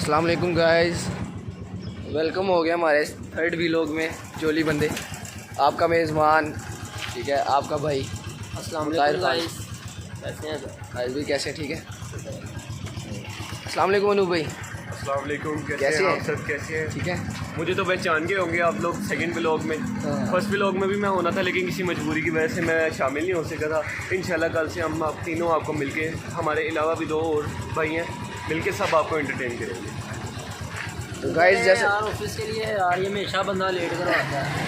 अस्सलाम वालेकुम guys, welcome हो गया हमारे थर्ड व्लॉग में जोली बंदे। आपका मेज़बान, ठीक है, आपका भाई। अस्सलाम वालेकुम गाइस, कैसे हैं गाइस भी कैसे, ठीक है। अस्सलाम वालेकुम अनूप भाई। अस्सलाम वालेकुम, कैसे हैं आप सब? कैसे हैं? ठीक है। मुझे तो पहचान के होंगे आप लोग सेकंड व्लॉग में। फर्स्ट व्लॉग में भी मैं होना था, लेकिन किसी मजबूरी की वजह से मैं शामिल नहीं हो सका था। इंशाल्लाह कल से हम आप तीनों आपको मिलके, हमारे अलावा भी 2 और भाई हैं, मिलके सब आपको एंटरटेन करेंगे। तो गाइस जैसे यार ऑफिस के लिए यार ये हमेशा बंदा लेट करवाता है।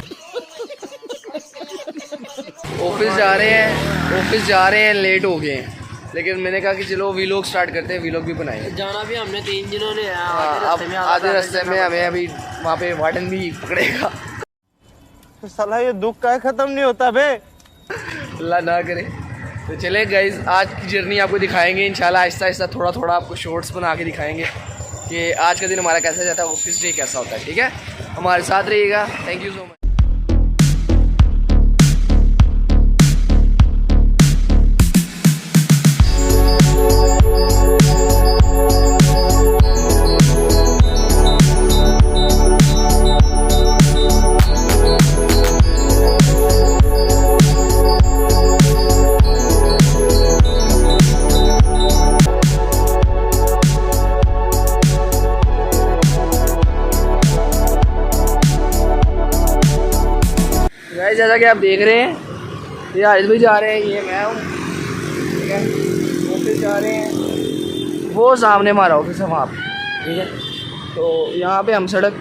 ऑफिस जा रहे हैं, लेट हो गए हैं, लेकिन मैंने कहा कि चलो व्लॉग स्टार्ट करते हैं, व्लॉग भी बनाएंगे। जाना भी हमने 3 दिनों ने है, आधे रास्ते में हमें अभी वहाँ पे वार्डन भी पकड़ेगा। तो साला ये दुख का खत्म नहीं होता बे। अल्लाह ना करे। तो चले गाइस, आज की जर्नी आपको दिखाएंगे इंशाल्लाह, आहिस्ता आहिस्ता थोड़ा थोड़ा आपको शॉर्ट्स बना के दिखाएंगे कि आज का दिन हमारा कैसा जाता है, ऑफिस डे कैसा होता है। ठीक है, हमारे साथ रहिएगा। Thank you so much. जैसा कि आप देख रहे हैं, ये हारिस भाई जा रहे हैं, ये मैं हूँ, ठीक है। ऑफिस जा रहे हैं, वो सामने हमारा ऑफिस है वहाँ पे, ठीक है। तो यहाँ पे हम सड़क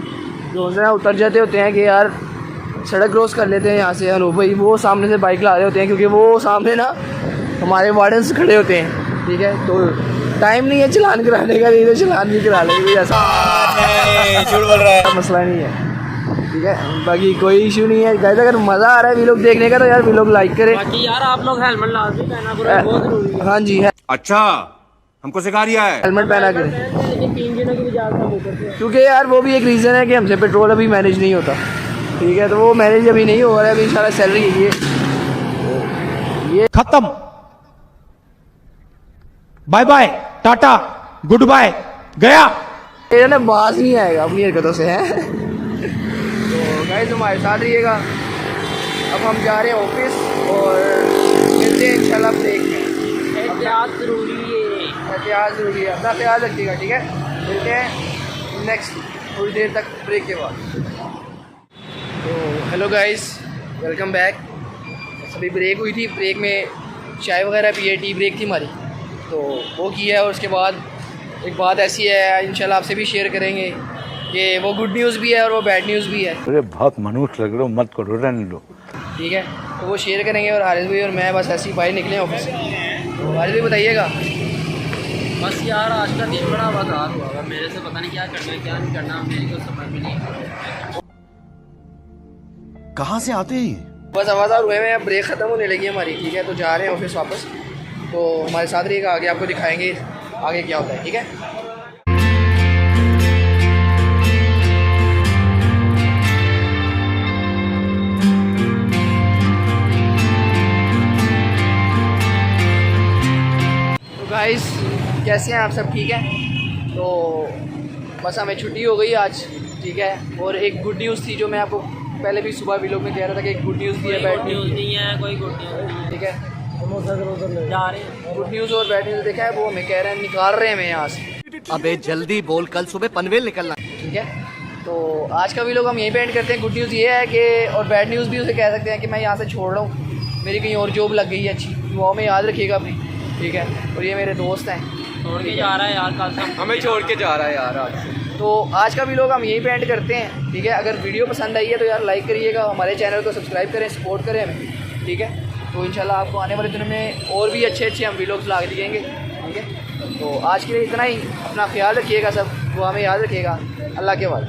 जो है उतर जाते होते हैं कि यार सड़क क्रॉस कर लेते हैं यहाँ से। अनूप भाई वो सामने से बाइक ला रहे होते हैं, क्योंकि वो सामने ना हमारे वार्डन्स खड़े होते हैं, ठीक है। तो टाइम नहीं है चलान कराने का, नहीं तो चलान भी करा लेंगे, ऐसा झूठ बोल रहा है, मसला नहीं है, ठीक है। बाकी कोई इशू नहीं है गाइस। अगर मज़ा आ रहा है व्लॉग देखने का तो यार व्लॉग लाइक करें। बाकी यार आप लोग हेलमेट लाजमी पहना करो, बहुत जरूरी है। हाँ जी है, अच्छा हमको सिखा रिया है। हेलमेट पहना करें, लेकिन 3 दिनों की इजाजत हम ऊपर से। क्योंकि यार वो भी एक रीज़न है कि हमसे पेट्रोल अभी मैनेज नहीं होता, ठीक है। तो वो मैनेज अभी नहीं हो रहा है, अभी इंशाल्लाह सैलरी ये खत्म, bye bye tata goodbye गया। ये ना बाज नहीं आएगा अपनी हरकतों से, है। तो गाइस हमारे साथ रहिएगा। अब हम जा रहे हैं ऑफिस और मिलते हैं इंशाल्लाह ब्रेक में। एहतियात जरूरी है, एहतियात ज़रूरी है, अपना ख्याल रखिएगा, ठीक है। मिलते हैं नेक्स्ट थोड़ी देर तक ब्रेक के बाद। तो हेलो गाइस, वेलकम बैक। अभी ब्रेक हुई थी, ब्रेक में चाय वगैरह पिए, टी ब्रेक थी हमारी, तो वो किया है। और उसके बाद एक बात ऐसी है, इंशाल्लाह आपसे भी शेयर करेंगे कि वो गुड न्यूज़ भी है और वो बैड न्यूज़ भी है। अरे बहुत मनुष्य लग रहे हो, मत करो, रहने दो, ठीक है। तो वो शेयर करेंगे। और हारिस भाई और मैं बस ऐसे ही बाहर निकले ऑफिस से। तो हारिस भाई बताइएगा। बस यार आज का दिन बड़ा आवाज़ार हुआ है, मेरे से पता नहीं क्या करना है क्या नहीं करना, मेरे को समझ में नहीं आ रहा। कहाँ से आते हैं? बस आवाज़ार हुए हैं, ब्रेक ख़त्म होने लगी हमारी, ठीक है। तो जा रहे हैं ऑफिस वापस। तो हमारे साथ रहिएगा, आगे आपको दिखाएंगे आगे क्या होता है, ठीक है। गाइस कैसे हैं आप सब, ठीक है। तो बस हमें छुट्टी हो गई आज, ठीक है। और एक गुड न्यूज़ थी जो मैं आपको पहले भी सुबह व्लॉग में कह रहा था कि एक गुड न्यूज़ भी है, बैड न्यूज़ नहीं है, कोई गुड न्यूज़ नहीं है, ठीक है। जा रहे हैं। गुड न्यूज़ और बैड न्यूज़ देखा है, वो हमें कह रहे हैं निकाल रहे हैं हमें यहाँ से। अबे जल्दी बोल, कल सुबह पनवेल निकलना। ठीक है। तो आज का व्लॉग हम यहीं पे एंड करते हैं। गुड न्यूज़ ये है कि, और बैड न्यूज़ भी उसे कह सकते हैं कि मैं यहाँ से छोड़ रहा हूँ, मेरी कहीं और जॉब लग गई है अच्छी, वो में याद रखिएगा अपनी, ठीक है। और ये मेरे दोस्त हैं, छोड़ के जा रहा है यार, कल से हमें छोड़ के जा रहा है यार आज। तो आज का व्लॉग हम यहीं पे एंड करते हैं, ठीक है। अगर वीडियो पसंद आई है तो यार लाइक करिएगा, हमारे चैनल को सब्सक्राइब करें, सपोर्ट करें हमें, ठीक है। तो इंशाल्लाह आपको आने वाले दिनों में और भी अच्छे अच्छे हम व्लॉग्स ला के दिखेंगे, ठीक है। तो आज के लिए इतना ही, अपना ख्याल रखिएगा सब, वो हमें याद रखिएगा। अल्लाह के बाद।